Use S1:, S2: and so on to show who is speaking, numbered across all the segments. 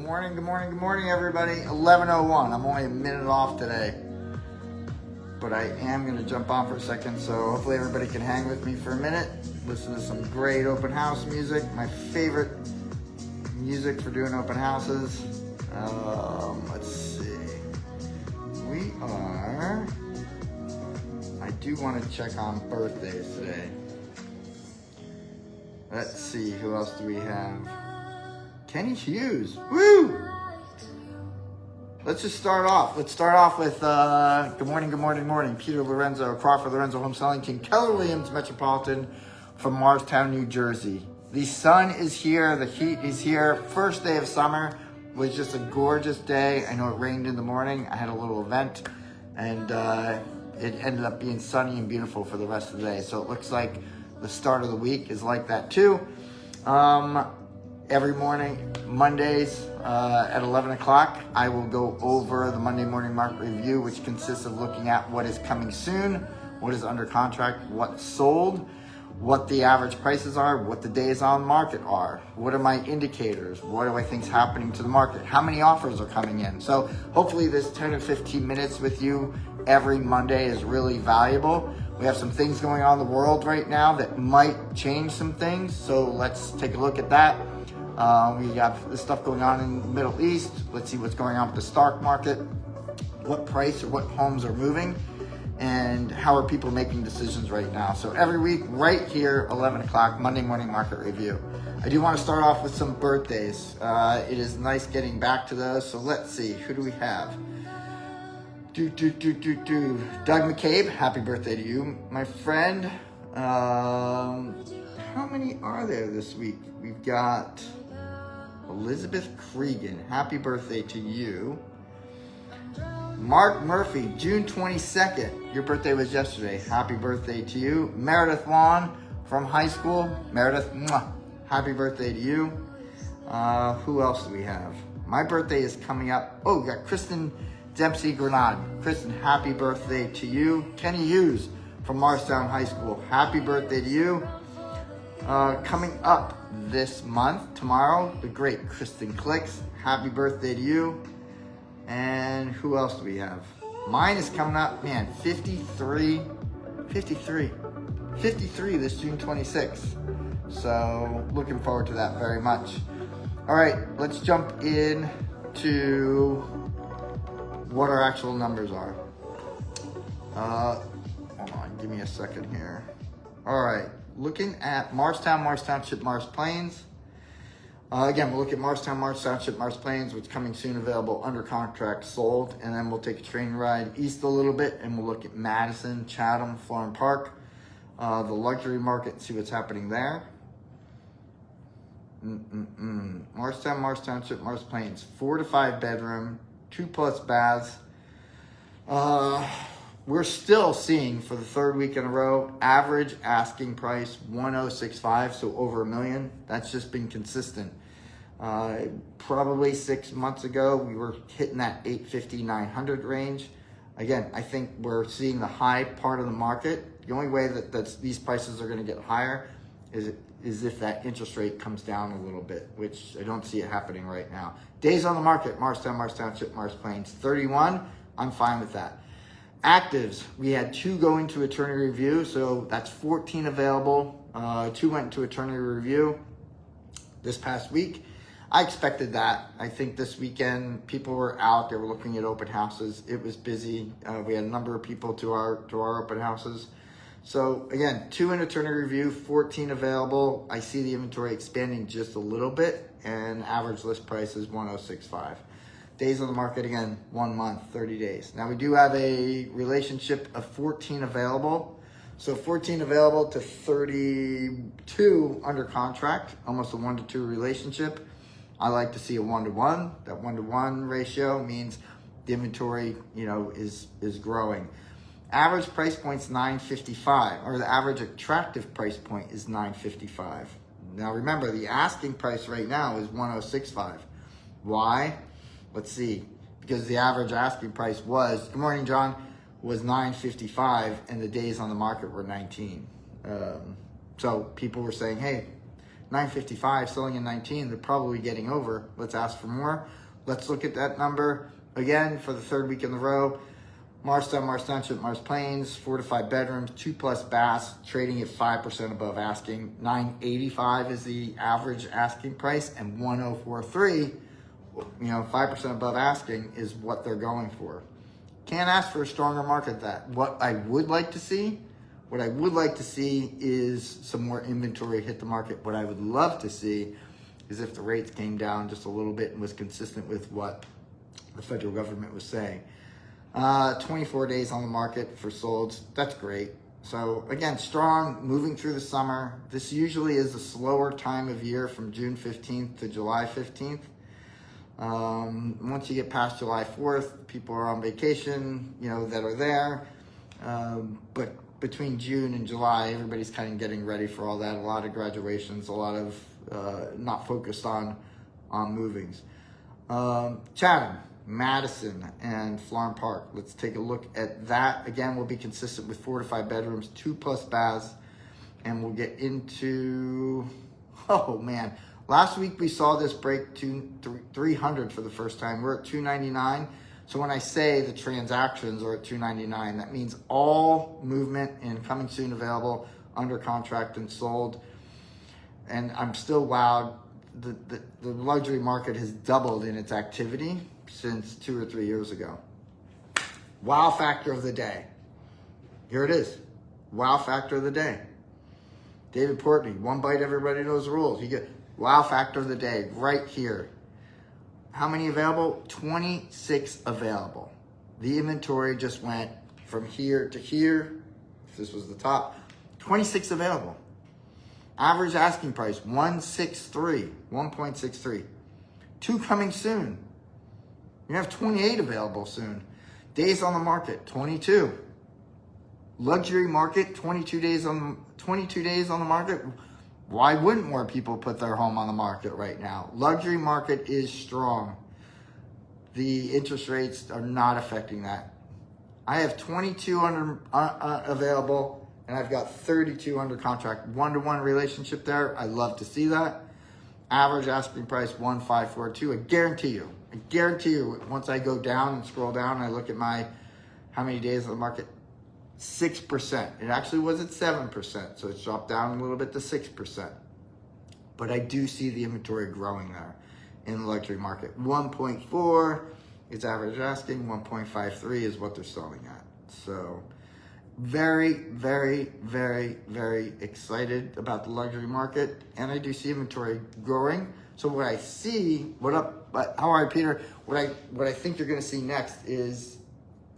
S1: Good morning, everybody. 11:01. I'm only a minute off today, but I am going to jump on for a second, so hopefully everybody can hang with me for a minute. Listen to some great open house music, my favorite music for doing open houses. Let's see. I do want to check on birthdays today. Let's see, who else do we have? Kenny Hughes, woo! Let's just start off. Let's start off with good morning. Peter Lorenzo, Crawford Lorenzo Home Selling King, Keller Williams Metropolitan from Morristown, New Jersey. The sun is here, the heat is here. First day of summer was just a gorgeous day. I know it rained in the morning. I had a little event and it ended up being sunny and beautiful for the rest of the day. So it looks like the start of the week is like that too. Every morning, Mondays at 11 o'clock, I will go over the Monday Morning Market Review, which consists of looking at what is coming soon, what is under contract, what's sold, what the average prices are, what the days on market are, what are my indicators, what do I think is happening to the market, how many offers are coming in. So hopefully this 10 or 15 minutes with you every Monday is really valuable. We have some things going on in the world right now that might change some things, so let's take a look at that. We have this stuff going on in the Middle East. Let's see what's going on with the stock market, what price or what homes are moving, and how are people making decisions right now. So every week, right here, 11 o'clock, Monday Morning Market Review. I do want to start off with some birthdays. It is nice getting back to those. So let's see, who do we have? Doug McCabe, happy birthday to you, my friend. How many are there this week? We've got Elizabeth Cregan, happy birthday to you. Mark Murphy, June 22nd, your birthday was yesterday, happy birthday to you. Meredith Lawn from high school, Meredith, happy birthday to you. Who else do we have? My birthday is coming up. Oh, we got Kristen Dempsey Grenade. Kristen, happy birthday to you. Kenny Hughes from Morristown High School, happy birthday to you. Coming up this month, tomorrow, the great Kristen Clicks, happy birthday to you. And who else do we have? Mine is coming up, man, 53 this June 26th. So looking forward to that very much. All right, let's jump in to what our actual numbers are. Hold on, give me a second here. All right. Looking at Morristown, Morris Township, Morris Plains. Again, we'll look at Morristown, Morris Township, Morris Plains, which is coming soon, available, under contract, sold. And then we'll take a train ride east a little bit and we'll look at Madison, Chatham, Florham Park, the luxury market, and see what's happening there. Morristown, Morris Township, Morris Plains, 4 to 5 bedroom, 2+ baths. We're still seeing, for the third week in a row, average asking price 1,065, so over $1 million. That's just been consistent. Probably 6 months ago, we were hitting that 850, 900 range. Again, I think we're seeing the high part of the market. The only way that these prices are going to get higher is if that interest rate comes down a little bit, which I don't see it happening right now. Days on the market, Morristown, Morris Township, Morris Plains, 31. I'm fine with that. Actives, we had 2 go into attorney review, so that's 14 available. 2 went into attorney review this past week. I expected that. I think this weekend people were out, they were looking at open houses. It was busy. We had a number of people to our open houses. So again, 2 in attorney review, 14 available. I see the inventory expanding just a little bit, and average list price is 1,065. Days on the market, again, 1 month, 30 days. Now we do have a relationship of 14 available. So 14 available to 32 under contract, almost a 1-to-2 relationship. I like to see a 1-to-1. That 1-to-1 ratio means the inventory, is growing. Average price point's $955, or the average attractive price point is $955. Now remember, the asking price right now is $1,065. Why? Let's see, because the average asking price was, good morning, John, was $955, and the days on the market were 19. So people were saying, hey, 955 selling in 19. They're probably getting over. Let's ask for more. Let's look at that number again for the third week in a row. Marstown, Mars Township, Mars Plains, 4 to 5 bedrooms, 2+ baths, trading at 5% above asking. 985 is the average asking price, and 1043, 5% above asking is what they're going for. Can't ask for a stronger market than that. What I would like to see is some more inventory hit the market. What I would love to see is if the rates came down just a little bit and was consistent with what the federal government was saying. 24 days on the market for solds. That's great. So again, strong, moving through the summer. This usually is a slower time of year from June 15th to July 15th. Once you get past July 4th, people are on vacation, that are there. But between June and July, everybody's kind of getting ready for all that. A lot of graduations, a lot of not focused on movings. Chatham, Madison, and Florham Park. Let's take a look at that. Again, we'll be consistent with 4 to 5 bedrooms, 2+ baths, and we'll get into, last week we saw this break to 300 for the first time. We're at 299. So when I say the transactions are at 299, that means all movement and coming soon available, under contract and sold. And I'm still wowed. The luxury market has doubled in its activity since 2 or 3 years ago. Wow factor of the day. Here it is. Wow factor of the day. David Portney, one bite, everybody knows the rules. You get wow factor of the day right here. How many available? 26 available. The inventory just went from here to here. If this was the top, 26 available. Average asking price, 1.63. 2 coming soon. You have 28 available soon. Days on the market, 22. Luxury market, 22 days on the market. Why wouldn't more people put their home on the market right now? Luxury market is strong. The interest rates are not affecting that. I have 22 available, and I've got 32 under contract. 1-to-1 relationship there. I love to see that. Average asking price 1.542. I guarantee you, once I go down and scroll down and I look at how many days on the market, 6%. It actually was at 7%, so it's dropped down a little bit to 6%. But I do see the inventory growing there in the luxury market. 1.4 is average asking, 1.53 is what they're selling at. So very, very, very, very excited about the luxury market, and I do see inventory growing. So what I see, how are you, Peter? What I think you're going to see next is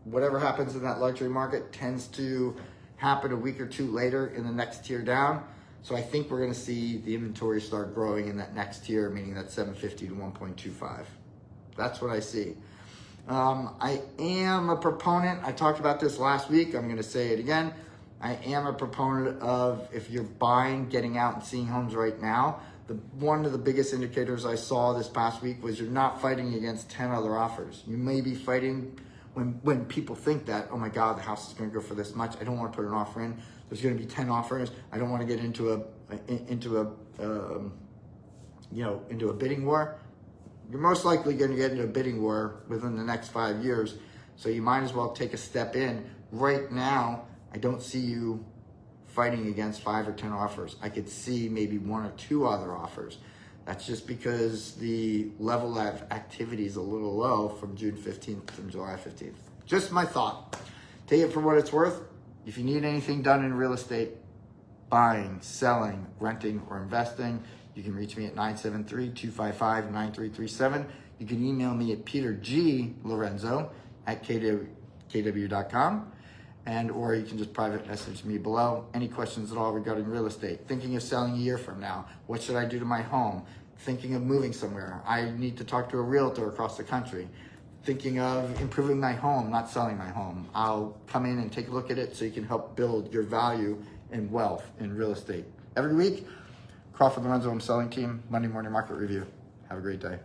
S1: whatever happens in that luxury market tends to happen a week or two later in the next tier down. So I think we're going to see the inventory start growing in that next tier, meaning that 750 to 1.25. That's what I see. I am a proponent. I talked about this last week. I'm going to say it again. I am a proponent of, if you're buying, getting out and seeing homes right now. One of the biggest indicators I saw this past week was you're not fighting against 10 other offers. You may be fighting when people think that, oh my God, the house is going to go for this much. I don't want to put an offer in. There's going to be 10 offers. I don't want to get into a bidding war. You're most likely going to get into a bidding war within the next 5 years. So you might as well take a step in. Right now, I don't see you fighting against 5 or 10 offers. I could see maybe 1 or 2 other offers. That's just because the level of activity is a little low from June 15th to July 15th. Just my thought. Take it for what it's worth. If you need anything done in real estate, buying, selling, renting, or investing, you can reach me at 973-255-9337. You can email me at peterglorenzo@kw.com. Or you can just private message me below. Any questions at all regarding real estate? Thinking of selling a year from now? What should I do to my home? Thinking of moving somewhere? I need to talk to a realtor across the country. Thinking of improving my home, not selling my home. I'll come in and take a look at it so you can help build your value and wealth in real estate. Every week, Crawford Lorenzo Home Selling Team, Monday Morning Market Review. Have a great day.